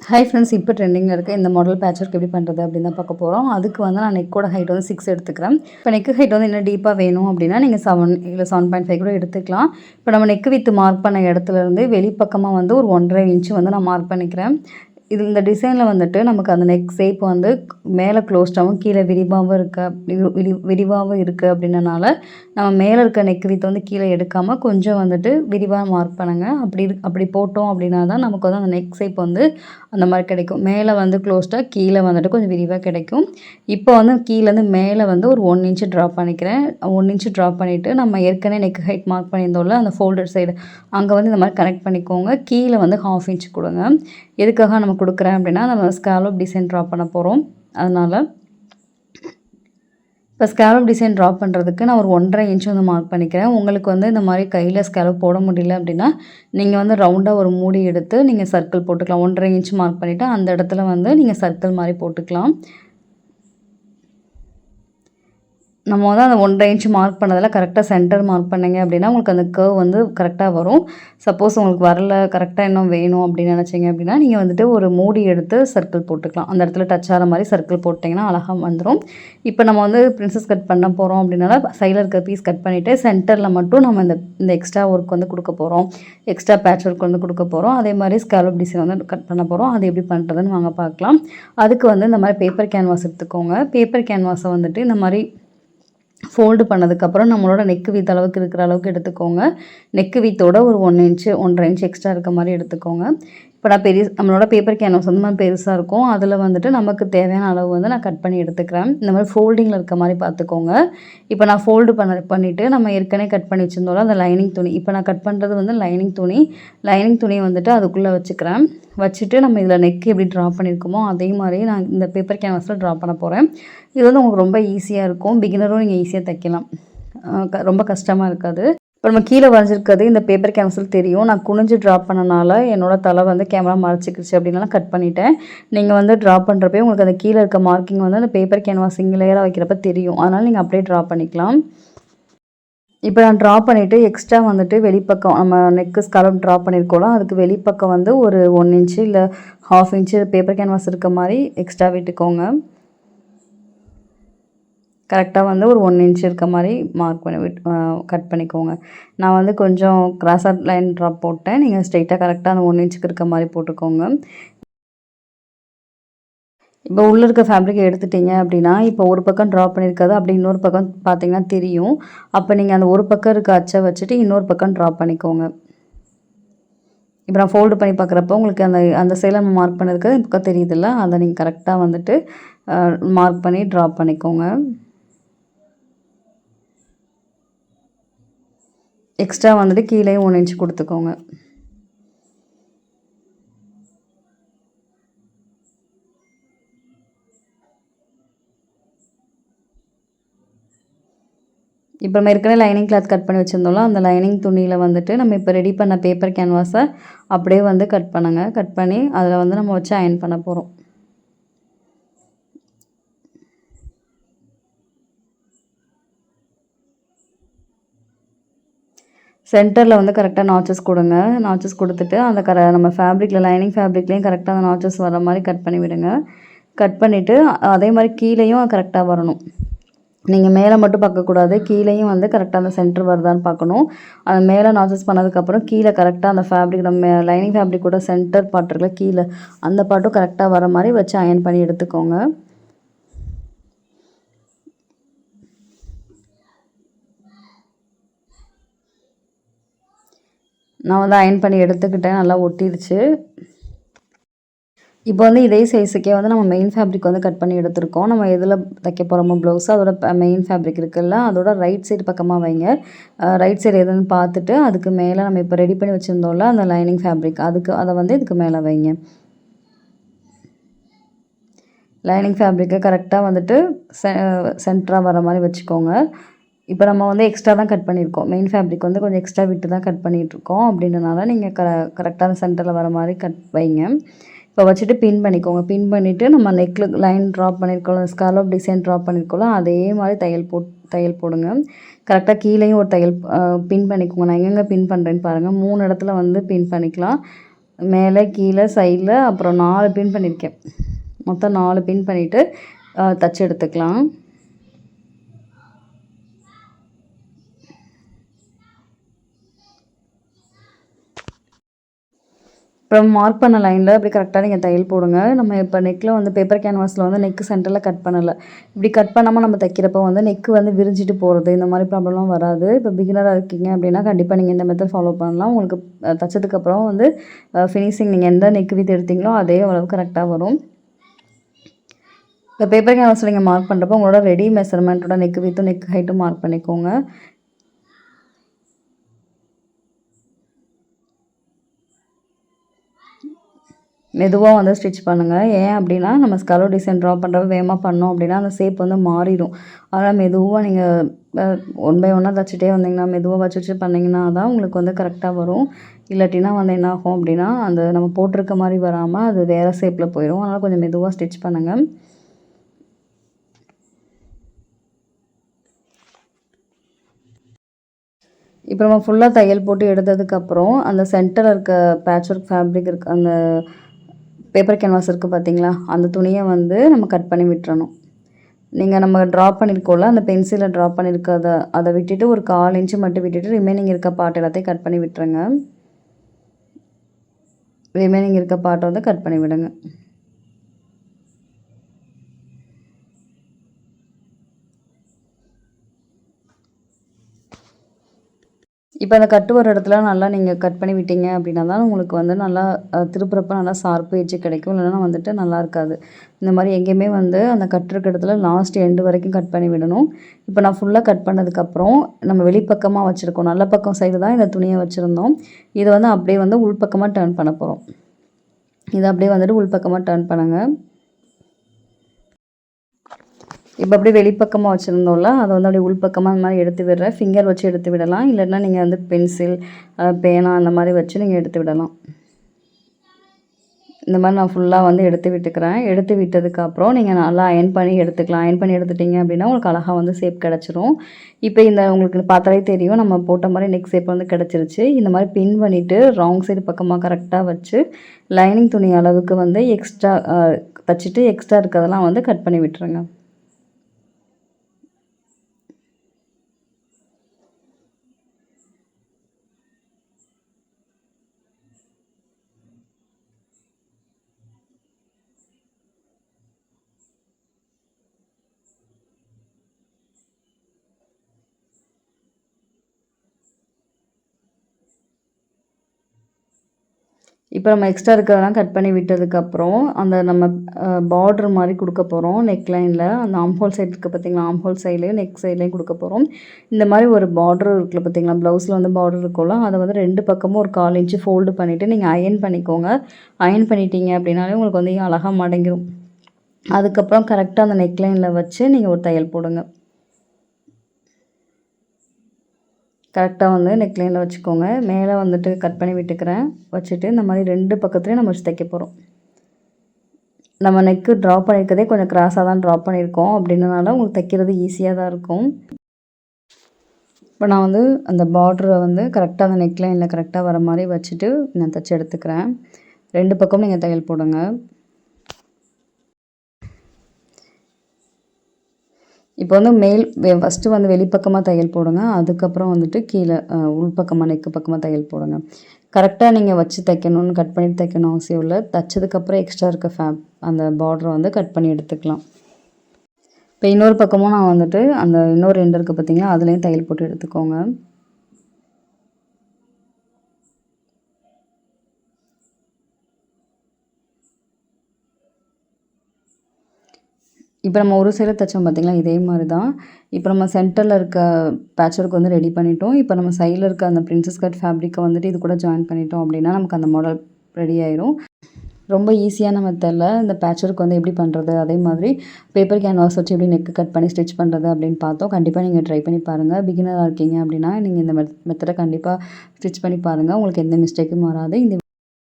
Hi friends, இப்போ ட்ரெண்டிங்கில் இருக்க இந்த மாடல் பேட்ச் ஒர்க் எப்படி பண்ணுறது அப்படின்னு தான் பார்க்க போகிறோம். அதுக்கு வந்து நான் நெக்கோட ஹைட் வந்து 6 எடுத்துக்கிறேன். இப்போ நெக்கு ஹைட் வந்து இன்னும் டீப்பாக வேணும் அப்படின்னா நீங்கள் 7 இல்லை 7.5 கூட எடுத்துக்கலாம். இப்போ நம்ம நெக்கு வித்து மார்க் பண்ண இடத்துலேருந்து வெளிப்பக்கமாக வந்து ஒரு 1.5 இன்ச்சு வந்து நான் மார்க் பண்ணிக்கிறேன். இந்த டிசைனில் வந்துட்டு நமக்கு அந்த நெக் ஷேப் வந்து மேலே க்ளோஸ்டாகவும் கீழே விரிவாகவும் இருக்குது அப்படின்றனால நம்ம மேலே இருக்க நெக் வித் வந்து கீழே எடுக்காமல் கொஞ்சம் வந்துட்டு விரிவாக மார்க் பண்ணுங்கள். அப்படி போட்டோம் அப்படின்னா தான் நமக்கு வந்து அந்த நெக் ஷேப் வந்து அந்த மாதிரி கிடைக்கும். மேலே வந்து க்ளோஸ்டாக கீழே வந்துட்டு கொஞ்சம் விரிவாக கிடைக்கும். இப்போ வந்து கீழேருந்து மேலே வந்து ஒரு 1 இன்ச்சு ட்ராப் பண்ணிக்கிறேன். 1 இன்ச்சு ட்ராப் பண்ணிவிட்டு நம்ம ஏற்கனவே நெக் ஹைட் மார்க் பண்ணியிருந்தோம்ல அந்த ஃபோல்டர் சைடு அங்கே வந்து இந்த மாதிரி கனெக்ட் பண்ணிக்கோங்க. கீழே வந்து 1/2 இன்ச் கொடுங்க. எதுக்காக நம்ம கொடுக்குறேன் அப்படின்னா நம்ம ஸ்காலப் டிசைன் ட்ரா பண்ண போகிறோம். அதனால் இப்போ ஸ்காலப் டிசைன் ட்ரா பண்ணுறதுக்கு நான் ஒரு 1.5 இன்ச் வந்து மார்க் பண்ணிக்கிறேன். உங்களுக்கு வந்து இந்த மாதிரி கையில் ஸ்காலப் போட முடியல அப்படின்னா நீங்கள் வந்து ரவுண்டாக ஒரு மூடி எடுத்து நீங்கள் சர்க்கிள் போட்டுக்கலாம். 1.5 இன்ச் மார்க் பண்ணிவிட்டு அந்த இடத்துல வந்து நீங்கள் சர்க்கிள் மாதிரி போட்டுக்கலாம். நம்ம வந்து அந்த 1.5 இன்ச் மார்க் பண்ணதில் கரெக்டாக சென்டர் மார்க் பண்ணிங்க அப்படின்னா உங்களுக்கு அந்த கர்வ் வந்து கரெக்டாக வரும். சப்போஸ் உங்களுக்கு வரல, கரெக்டாக இன்னும் வேணும் அப்படின்னு நினச்சிங்க அப்படின்னா நீங்கள் வந்துட்டு ஒரு மூடி எடுத்து சர்க்கிள் போட்டுக்கலாம். அந்த இடத்துல டச் ஆகிற மாதிரி சர்க்கிள் போட்டிங்கன்னா அழகாக வந்துடும். இப்போ நம்ம வந்து பிரின்சஸ் கட் பண்ண போகிறோம் அப்படின்னால சைடில் இருக்க பீஸ் கட் பண்ணிவிட்டு சென்டரில் மட்டும் நம்ம இந்த எக்ஸ்ட்ரா ஒர்க் வந்து கொடுக்க போகிறோம். எக்ஸ்ட்ரா பேட்ச் ஒர்க் வந்து கொடுக்க போகிறோம். அதே மாதிரி ஸ்காலப் டிசைன் வந்து கட் பண்ண போகிறோம். அது எப்படி பண்ணுறதுன்னு வாங்க பார்க்கலாம். அதுக்கு வந்து இந்த மாதிரி பேப்பர் கேன்வாஸ் எடுத்துக்கோங்க. பேப்பர் கேன்வாஸை வந்துட்டு இந்த மாதிரி ஃபோல்டு பண்ணதுக்கப்புறம் நம்மளோட நெக்கு வித் அளவுக்கு இருக்கிற அளவுக்கு எடுத்துக்கோங்க. நெக்கு வித்தோட ஒரு 1 இன்ச்சு 1.5 இன்ச் எக்ஸ்ட்ரா இருக்க மாதிரி எடுத்துக்கோங்க. இப்போ நான் நம்மளோட பேப்பர் கேன்வாஸ் வந்து மாதிரி பெருசாக இருக்கும். அதில் வந்துட்டு நமக்கு தேவையான அளவு வந்து நான் கட் பண்ணி எடுத்துக்கிறேன். இந்த மாதிரி ஃபோல்டிங்கில் இருக்க மாதிரி பார்த்துக்கோங்க. இப்போ நான் ஃபோல்டு பண்ணிவிட்டு நம்ம ஏற்கனவே கட் பண்ணி வச்சுருந்தோம்ல அந்த லைனிங் துணி, இப்போ நான் கட் பண்ணுறது வந்து லைனிங் துணியை வந்துட்டு அதுக்குள்ளே வச்சுட்டு நம்ம இதில் நெக் எப்படி ட்ரா பண்ணியிருக்கோமோ அதே மாதிரி நான் இந்த பேப்பர் கேன்வாஸில் ட்ரா பண்ண போகிறேன். இது வந்து உங்களுக்கு ரொம்ப ஈஸியாக இருக்கும். பிகினரும் நீங்கள் ஈஸியாக தைக்கலாம். ரொம்ப கஷ்டமாக இருக்காது. இப்போ நம்ம கீழே வரைஞ்சிருக்கிறது இந்த பேப்பர் கேன்வாஸில் தெரியும். நான் குனிஞ்சு ட்ரா பண்ணனால என்னோட தலை வந்து கேமரா மறைச்சிக்கிச்சு அப்படின்னால கட் பண்ணிட்டேன். நீங்கள் வந்து ட்ரா பண்ணுறப்பே உங்களுக்கு அந்த கீழே இருக்க மார்க்கிங் வந்து அந்த பேப்பர் கேன்வாஸ் சிங்கிள் லேயராக வைக்கிறப்ப தெரியும். அதனால் நீங்கள் அப்படியே ட்ரா பண்ணிக்கலாம். இப்போ நான் ட்ரா பண்ணிவிட்டு எக்ஸ்ட்ரா வந்துட்டு வெளிப்பக்கம் நம்ம நெக்கு ஸ்காலப் ட்ரா பண்ணியிருக்கோம், அதுக்கு வெளிப்பக்கம் வந்து ஒரு 1 இன்ச்சு இல்லை 1/2 இன்ச்சு பேப்பர் கேன்வாஸ் இருக்க மாதிரி எக்ஸ்ட்ரா விட்டுக்கோங்க. கரெக்டாக வந்து ஒரு 1 இன்ச் இருக்க மாதிரி மார்க் பண்ணி கட் பண்ணிக்கோங்க. நான் வந்து கொஞ்சம் கிராஸாக லைன் ட்ராப் போட்டேன். நீங்கள் ஸ்ட்ரெயிட்டாக கரெக்டாக அந்த 1 இன்ச்சுக்கு இருக்க மாதிரி போட்டுக்கோங்க. இப்போ உள்ளே இருக்க ஃபேப்ரிக் எடுத்துட்டிங்க அப்படின்னா இப்போ ஒரு பக்கம் ட்ரா பண்ணியிருக்காது அப்படி இன்னொரு பக்கம் பார்த்தீங்கன்னா தெரியும். அப்போ நீங்கள் அந்த ஒரு பக்கம் இருக்க அச்சை வச்சுட்டு இன்னொரு பக்கம் ட்ரா பண்ணிக்கோங்க. இப்போ நான் ஃபோல்டு பண்ணி பார்க்குறப்போ உங்களுக்கு அந்த சைடில் நம்ம மார்க் பண்ணதுக்கு இந்த பக்கம் தெரியுதுல்ல, அதை நீங்கள் கரெக்டாக வந்துட்டு மார்க் பண்ணி ட்ரா பண்ணிக்கோங்க. எக்ஸ்ட்ரா வந்துட்டு கீழே 1 இன்ச் கொடுத்துக்கோங்க. இப்போ நம்ம ஏற்கனவே லைனிங் கிளாத் கட் பண்ணி வச்சுருந்தோம்ல, அந்த லைனிங் துணியில் வந்துட்டு நம்ம இப்போ ரெடி பண்ண பேப்பர் கேன்வாஸை அப்படியே வந்து கட் பண்ணுங்கள். கட் பண்ணி அதில் வந்து நம்ம வச்சு அயன் பண்ண போகிறோம். சென்டரில் வந்து கரெக்டாக நாச்சஸ் கொடுங்க. நாச்சஸ் கொடுத்துட்டு அந்த நம்ம ஃபேப்ரிக்கில் லைனிங் ஃபேப்ரிக்லேயும் கரெக்டாக அந்த நாச்சஸ் வர மாதிரி கட் பண்ணி விடுங்க. கட் பண்ணிவிட்டு அதே மாதிரி கீழேயும் கரெக்டாக வரணும். நீங்கள் மேலே மட்டும் பார்க்கக்கூடாது, கீழேயும் வந்து கரெக்டாக அந்த சென்டர் வருதான்னு பார்க்கணும். அந்த மேலே நாச்சஸ் பண்ணதுக்கப்புறம் கீழே கரெக்டாக அந்த ஃபேப்ரிக் நம்ம லைனிங் ஃபேப்ரிக்கோட சென்டர் பார்ட் இருக்குல்ல கீழே, அந்த பார்ட்டும் கரெக்டாக வர மாதிரி வச்சு அயன் பண்ணி எடுத்துக்கோங்க. நான் வந்து அயன் பண்ணி எடுத்துக்கிட்டேன், நல்லா ஒட்டிடுச்சு. இப்போ வந்து இதே சைஸுக்கே வந்து நம்ம மெயின் ஃபேப்ரிக் வந்து கட் பண்ணி எடுத்துருக்கோம். நம்ம எதில் தைக்க போகிறோமோ ப்ளவுஸு அதோட மெயின் ஃபேப்ரிக் இருக்குல்ல, அதோட ரைட் சைடு பக்கமாக வைங்க. ரைட் சைடு எதுன்னு பார்த்துட்டு அதுக்கு மேலே நம்ம இப்போ ரெடி பண்ணி வச்சுருந்தோம்ல அந்த லைனிங் ஃபேப்ரிக் அதை வந்து இதுக்கு மேலே வைங்க. லைனிங் ஃபேப்ரிக்கை கரெக்டாக வந்துட்டு சென்டராக வர மாதிரி வச்சுக்கோங்க. இப்போ நம்ம வந்து எக்ஸ்ட்ரா தான் கட் பண்ணியிருக்கோம். மெயின் ஃபேப்ரிக் வந்து கொஞ்சம் எக்ஸ்ட்ரா விட்டு தான் கட் பண்ணிகிட்ருக்கோம். அப்படின்றனால நீங்கள் கரெக்டாக சென்டரில் வர மாதிரி வைங்க. இப்போ வச்சுட்டு பின் பண்ணிக்கோங்க. பின் பண்ணிவிட்டு நம்ம நெக்கில் லைன் ட்ராப் பண்ணியிருக்கோம், ஸ்காலப் டிசைன் ட்ராப் பண்ணியிருக்கோம், அதே மாதிரி தையல் போடுங்க. கரெக்டாக கீழேயும் ஒரு பின் பண்ணிக்கோங்க. நான் எங்கெங்கே பின் பண்ணுறேன்னு பாருங்கள். 3 இடத்துல வந்து பின் பண்ணிக்கலாம். மேலே கீழே சைடில் அப்புறம் 4 பின் பண்ணியிருக்கேன். மொத்தம் 4 பின் பண்ணிவிட்டு தச்சு எடுத்துக்கலாம். அப்புறம் மார்க் பண்ண லைனில் அப்படி கரெக்டாக நீங்கள் தையல் போடுங்க. நம்ம இப்போ நெக்கில் வந்து பேப்பர் கேன்வாஸில் வந்து நெக்கு சென்டரில் கட் பண்ணலை. இப்படி கட் பண்ணாமல் நம்ம தைக்கிறப்போ வந்து நெக்கு வந்து விரிஞ்சிட்டு போகிறது இந்த மாதிரி ப்ராப்ளம்லாம் வராது. இப்போ பிகினராக இருக்கீங்க அப்படின்னா கண்டிப்பாக நீங்கள் இந்த மெத்தட் ஃபாலோ பண்ணலாம். உங்களுக்கு தைச்சதுக்கப்புறம் வந்து ஃபினிஷிங் நீங்கள் எந்த நெக்கு வித் எடுத்தீங்களோ அதே அளவு கரெக்டாக வரும். இப்போ பேப்பர் கேன்வாஸில் நீங்கள் மார்க் பண்ணுறப்போ உங்களோட ரெடி மெஷர்மெண்ட்டோட நெக்கு வித்தும் நெக் ஹைட்டும் மார்க் பண்ணிக்கோங்க. மெதுவாக வந்து ஸ்டிச் பண்ணுங்கள். ஏன் அப்படின்னா நம்ம ஸ்கலோ டிசைன் ட்ரா பண்ணுறப்ப வேகமாக பண்ணோம் அப்படின்னா அந்த ஷேப் வந்து மாறிடும். அதனால் மெதுவாக நீங்கள் 1 பை 1 தைச்சிட்டே வந்தீங்கன்னா மெதுவாக வச்சு பண்ணிங்கன்னா தான் உங்களுக்கு வந்து கரெக்டாக வரும். இல்லாட்டினா வந்து என்ன ஆகும் அப்படின்னா அந்த நம்ம போட்டிருக்க மாதிரி வராமல் அது வேறு ஷேப்பில் போயிடும். அதனால் கொஞ்சம் மெதுவாக ஸ்டிச் பண்ணுங்கள். இப்போ நம்ம ஃபுல்லாக தையல் போட்டு எடுத்ததுக்கப்புறம் அந்த சென்டரில் இருக்க பேட்ச் ஒர்க் ஃபேப்ரிக் இருக்குது, அந்த பேப்பர் கேன்வாஸ் இருக்குது பார்த்தீங்களா, அந்த துணியை வந்து நம்ம கட் பண்ணி விட்டுறணும். நீங்கள் நம்ம ட்ரா பண்ணியிருக்கோம்ல அந்த பென்சிலில் ட்ரா பண்ணியிருக்கத அதை விட்டுட்டு ஒரு 1/4 இன்ச்சு மட்டும் விட்டுட்டு ரிமைனிங் இருக்க பார்ட் எல்லாத்தையும் கட் பண்ணி விட்டுருங்க. ரிமைனிங் இருக்க பார்ட்டை வந்து கட் பண்ணி விடுங்க. இப்போ அந்த கட்டு வர இடத்துல நல்லா நீங்கள் கட் பண்ணி விட்டீங்க அப்படின்னா தான் உங்களுக்கு வந்து நல்லா திருப்புறப்ப நல்லா ஷார்ப்பு எட்ஜு கிடைக்கும். இல்லைன்னா வந்துட்டு நல்லா இருக்காது. இந்த மாதிரி எங்கேயுமே வந்து அந்த கட் இருக்க இடத்துல லாஸ்ட் எண்டு வரைக்கும் கட் பண்ணி விடணும். இப்போ நான் ஃபுல்லாக கட் பண்ணதுக்கப்புறம் நம்ம வெளிப்பக்கமாக வச்சுருக்கோம். நல்ல பக்கம் சைடு தான் இந்த துணியை வச்சுருந்தோம். இதை வந்து அப்படியே வந்து உள்பக்கமாக டர்ன் பண்ண போகிறோம். இதை அப்படியே வந்துட்டு உள்பக்கமாக டர்ன் பண்ணுங்கள். இப்போ அப்படியே வெளிப்பக்கமாக வச்சுருந்தோம்ல அதை வந்து அப்படியே உள்பக்கமாக இந்த மாதிரி எடுத்து விடுறேன். ஃபிங்கர் வச்சு எடுத்து விடலாம். இல்லைன்னா நீங்கள் வந்து பென்சில் பேனா அந்த மாதிரி வச்சு நீங்கள் எடுத்து விடலாம். இந்த மாதிரி நான் ஃபுல்லாக வந்து எடுத்து விட்டுக்கிறேன். எடுத்து விட்டதுக்கப்புறம் நீங்கள் நல்லா அயன் பண்ணி எடுத்துக்கலாம். அயன் பண்ணி எடுத்துட்டிங்க அப்படின்னா உங்களுக்கு அழகாக வந்து ஷேப் கிடச்சிரும். இப்போ இந்த உங்களுக்கு பார்த்தாலே தெரியும் நம்ம போட்ட மாதிரி நெக் ஷேப் வந்து கிடச்சிருச்சு. இந்த மாதிரி பின் பண்ணிவிட்டு ராங் சைடு பக்கமாக கரெக்டாக வச்சு லைனிங் துணி அளவுக்கு வந்து எக்ஸ்ட்ரா தைச்சிட்டு எக்ஸ்ட்ரா இருக்கிறதெல்லாம் வந்து கட் பண்ணி விட்டுருங்க. இப்போ நம்ம எக்ஸ்ட்ரா இருக்கிறதெல்லாம் கட் பண்ணி விட்டதுக்கப்புறம் அந்த நம்ம பார்டர் மாதிரி கொடுக்க போகிறோம் நெக்லைனில். அந்த ஆம்ஹோல் சைடு இருக்குது பார்த்தீங்களா, ஆம்ஹோல் சைட்லேயும் நெக் சைட்லேயும் கொடுக்க போகிறோம். இந்த மாதிரி ஒரு பார்டர் இருக்குல்ல பார்த்தீங்களா, ப்ளவுஸில் வந்து பார்டர் இருக்கும்ல, அதை வந்து 2 பக்கமும் ஒரு 1/4 இன்ச்சு ஃபோல்டு பண்ணிவிட்டு நீங்கள் அயன் பண்ணிக்கோங்க. அயன் பண்ணிட்டீங்க அப்படின்னாலே உங்களுக்கு வந்து அழகாக மடங்கிடும். அதுக்கப்புறம் கரெக்டாக அந்த நெக்லைனில் வச்சு நீங்கள் ஒரு தையல் போடுங்க. கரெக்டாக வந்து நெக்லைனில் வச்சுக்கோங்க. மேலே வந்துட்டு கட் பண்ணி விட்டுக்கிறேன். வச்சுட்டு இந்த மாதிரி 2 பக்கத்துலேயும் நம்ம வச்சு தைக்க போகிறோம். நம்ம நெக்கு ட்ரா பண்ணியிருக்கதே கொஞ்சம் கிராஸாக தான் ட்ரா பண்ணியிருக்கோம். அப்படின்றனால உங்களுக்கு தைக்கிறது ஈஸியாக தான் இருக்கும். இப்போ நான் வந்து அந்த பார்டரை வந்து கரெக்டாக அந்த நெக்லைனில் கரெக்டாக வர மாதிரி வச்சுட்டு நான் தைச்சி எடுத்துக்கிறேன். 2 பக்கமும் நீங்கள் தையல் போடுங்க. இப்போ வந்து ஃபஸ்ட்டு வந்து வெளிப்பக்கமாக தையல் போடுங்க. அதுக்கப்புறம் வந்துட்டு கீழே உள்பக்கமாக நெக்கு பக்கமாக தையல் போடுங்க. கரெக்டாக நீங்கள் வச்சு தைக்கணும்னு கட் பண்ணிட்டு தைக்கணும் அவசியம் இல்லை. தைச்சதுக்கப்புறம் எக்ஸ்ட்ரா இருக்க அந்த பார்டரை வந்து கட் பண்ணி எடுத்துக்கலாம். இப்போ இன்னொரு பக்கமும் நான் வந்துட்டு அந்த இன்னொரு எண்டு இருக்குது பார்த்தீங்களா, அதுலேயும் தையல் போட்டு எடுத்துக்கோங்க. இப்போ நம்ம ஒரு சைடு தைச்சோம் பார்த்தீங்களா, இதே மாதிரி தான். இப்போ நம்ம சென்டரில் இருக்க பேட்ச் ஒர்க் வந்து ரெடி பண்ணிட்டோம். இப்போ நம்ம சைடில் இருக்க அந்த பிரின்சஸ் கட் ஃபேப்ரிக்கை வந்துட்டு இது கூட ஜாயின் பண்ணிட்டோம் அப்படின்னா நமக்கு அந்த மாடல் ரெடி ஆயிரும். ரொம்ப ஈஸியான மெத்தடில் இந்த பேட்ச் ஒர்க் வந்து எப்படி பண்ணுறது, அதே மாதிரி பேப்பர் கேன்வாஸ் வச்சு எப்படி நெக்கு கட் பண்ணி ஸ்டிச் பண்ணுறது அப்படின்னு பார்த்தோம். கண்டிப்பாக நீங்கள் ட்ரை பண்ணி பாருங்கள். பிகினராக இருக்கீங்க அப்படின்னா நீங்கள் இந்த மெத்தடை கண்டிப்பாக ஸ்டிச் பண்ணி பாருங்கள். உங்களுக்கு எந்த மிஸ்டேக்கும் வராது. இந்த